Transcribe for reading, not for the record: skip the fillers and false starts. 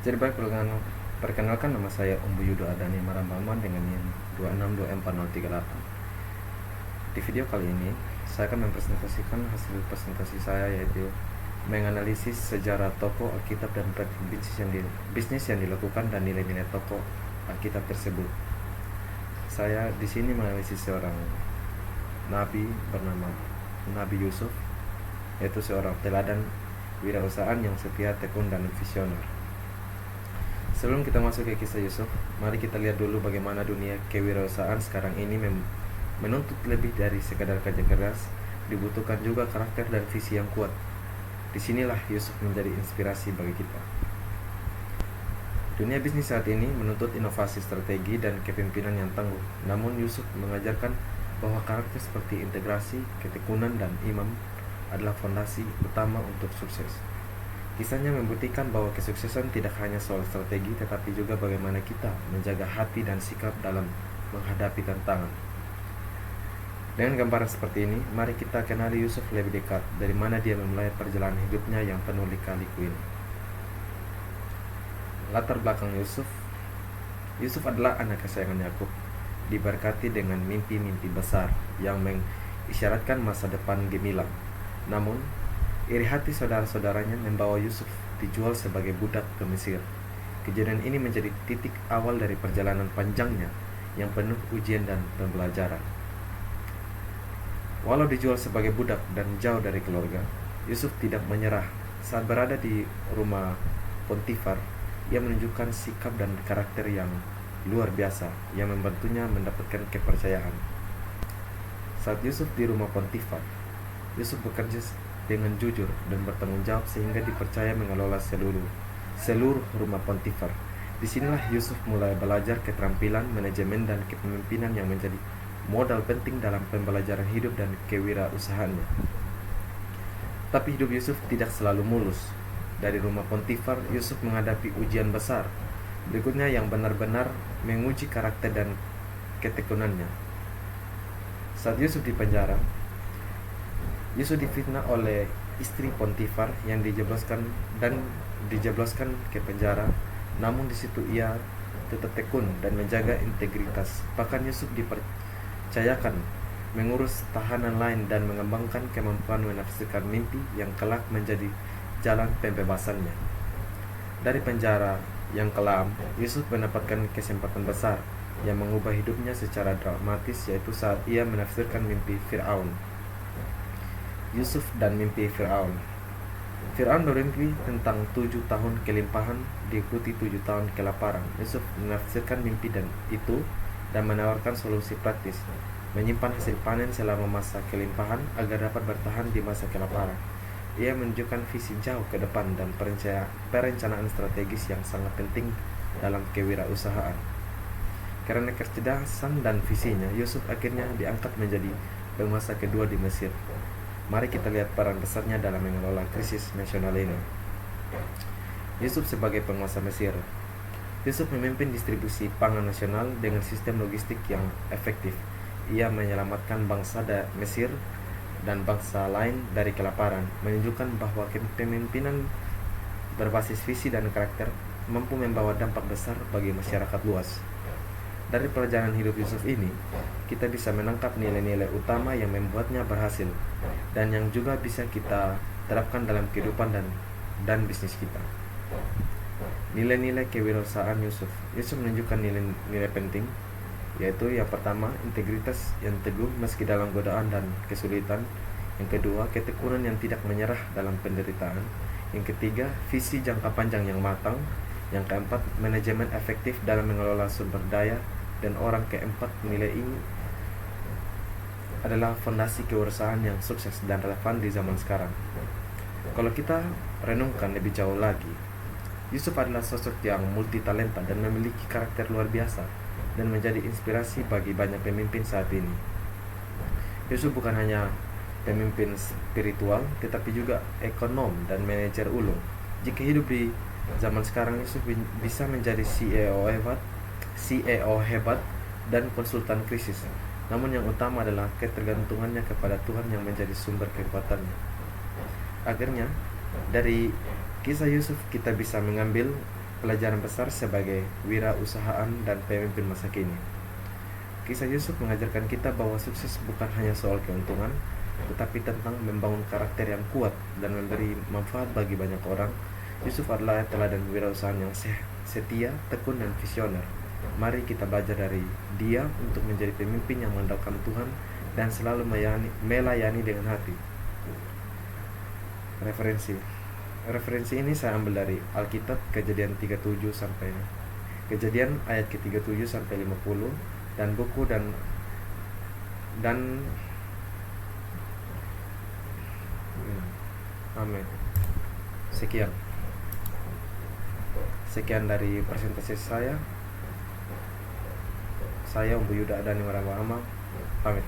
Jadi baik, perkenalkan nama saya Umbu Yudo Adani Marambaman dengan NIM 2624038. Di video kali ini, saya akan mempresentasikan hasil presentasi saya, yaitu menganalisis sejarah toko Alkitab dan praktik bisnis yang dilakukan dan nilai-nilai toko Alkitab tersebut. Saya di sini menganalisis seorang nabi bernama Nabi Yusuf, yaitu seorang teladan wirausahaan yang setia, tekun, dan visioner. Sebelum kita masuk ke kisah Yusuf, mari kita lihat dulu bagaimana dunia kewirausahaan sekarang ini menuntut lebih dari sekadar kerja keras. Dibutuhkan juga karakter dan visi yang kuat. Disinilah Yusuf menjadi inspirasi bagi kita. Dunia bisnis saat ini menuntut inovasi, strategi, dan kepemimpinan yang tangguh. Namun Yusuf mengajarkan bahwa karakter seperti integrasi, ketekunan, dan iman adalah fondasi utama untuk sukses. Kisahnya membuktikan bahwa kesuksesan tidak hanya soal strategi, tetapi juga bagaimana kita menjaga hati dan sikap dalam menghadapi tantangan. Dengan gambaran seperti ini, mari kita kenali Yusuf lebih dekat, dari mana dia memulai perjalanan hidupnya yang penuh lika-liku ini. Latar belakang Yusuf. Yusuf adalah anak kesayangan Yakub, diberkati dengan mimpi-mimpi besar yang mengisyaratkan masa depan gemilang. Namun, iri hati saudara-saudaranya membawa Yusuf dijual sebagai budak ke Mesir. Kejadian ini menjadi titik awal dari perjalanan panjangnya yang penuh ujian dan pembelajaran. Walau dijual sebagai budak dan jauh dari keluarga, Yusuf tidak menyerah. Saat berada di rumah Potifar, ia menunjukkan sikap dan karakter yang luar biasa yang membantunya mendapatkan kepercayaan. Saat Yusuf di rumah Potifar, Yusuf bekerja dengan jujur dan bertanggung jawab sehingga dipercaya mengelola seluruh rumah Potifar. Disinilah Yusuf mulai belajar keterampilan manajemen dan kepemimpinan yang menjadi modal penting dalam pembelajaran hidup dan kewirausahaannya. Tapi hidup Yusuf tidak selalu mulus. Dari rumah Potifar, Yusuf menghadapi ujian besar berikutnya yang benar-benar menguji karakter dan ketekunannya. Saat Yusuf di penjara, Yusuf difitnah oleh istri Potifar yang dijebloskan ke penjara. Namun di situ ia tetap tekun dan menjaga integritas. Bahkan Yusuf dipercayakan mengurus tahanan lain dan mengembangkan kemampuan menafsirkan mimpi yang kelak menjadi jalan pembebasannya. Dari penjara yang kelam, Yusuf mendapatkan kesempatan besar yang mengubah hidupnya secara dramatis, yaitu saat ia menafsirkan mimpi Fir'aun. Yusuf dan mimpi Fir'aun. Fir'aun bermimpi tentang 7 tahun kelimpahan diikuti 7 tahun kelaparan. Yusuf menafsirkan mimpi dan menawarkan solusi praktis, menyimpan hasil panen selama masa kelimpahan agar dapat bertahan di masa kelaparan. Ia menunjukkan visi jauh ke depan dan perencanaan strategis yang sangat penting dalam kewirausahaan. Karena kecerdasan dan visinya, Yusuf akhirnya diangkat menjadi penguasa kedua di Mesir. Mari kita lihat peran besarnya dalam mengelola krisis nasional ini. Yusuf sebagai penguasa Mesir. Yusuf memimpin distribusi pangan nasional dengan sistem logistik yang efektif. Ia menyelamatkan bangsa Mesir dan bangsa lain dari kelaparan, menunjukkan bahwa kepemimpinan berbasis visi dan karakter mampu membawa dampak besar bagi masyarakat luas. Dari perjalanan hidup Yusuf ini, kita bisa menangkap nilai-nilai utama yang membuatnya berhasil dan yang juga bisa kita terapkan dalam kehidupan dan bisnis kita. Nilai-nilai kewirausahaan Yusuf. Yusuf menunjukkan nilai-nilai penting, yaitu yang pertama, integritas yang teguh meski dalam godaan dan kesulitan. Yang kedua, ketekunan yang tidak menyerah dalam penderitaan. Yang ketiga, visi jangka panjang yang matang. Yang keempat, manajemen efektif dalam mengelola sumber daya. Dan orang keempat, nilai ini adalah fondasi kewirausahaan yang sukses dan relevan di zaman sekarang. Kalau kita renungkan lebih jauh lagi, Yusuf adalah sosok yang multitalenta dan memiliki karakter luar biasa dan menjadi inspirasi bagi banyak pemimpin saat ini. Yusuf bukan hanya pemimpin spiritual, tetapi juga ekonom dan manajer ulung. Jika hidup di zaman sekarang, Yusuf bisa menjadi CEO hebat dan konsultan krisis. Namun yang utama adalah ketergantungannya kepada Tuhan yang menjadi sumber kekuatannya. Akhirnya, dari kisah Yusuf kita bisa mengambil pelajaran besar sebagai wirausahaan dan pemimpin masa kini. Kisah Yusuf mengajarkan kita bahwa sukses bukan hanya soal keuntungan, tetapi tentang membangun karakter yang kuat dan memberi manfaat bagi banyak orang. Yusuf adalah teladan wirausahaan yang setia, tekun, dan visioner. Mari kita belajar dari dia untuk menjadi pemimpin yang mengandalkan Tuhan dan selalu melayani dengan hati. Referensi ini saya ambil dari Alkitab, Kejadian 37 sampai Kejadian ayat ke-37 sampai 50, dan buku dan amin. Sekian dari presentasi saya. Saya Umbu Yuda Adani Warama, pamit.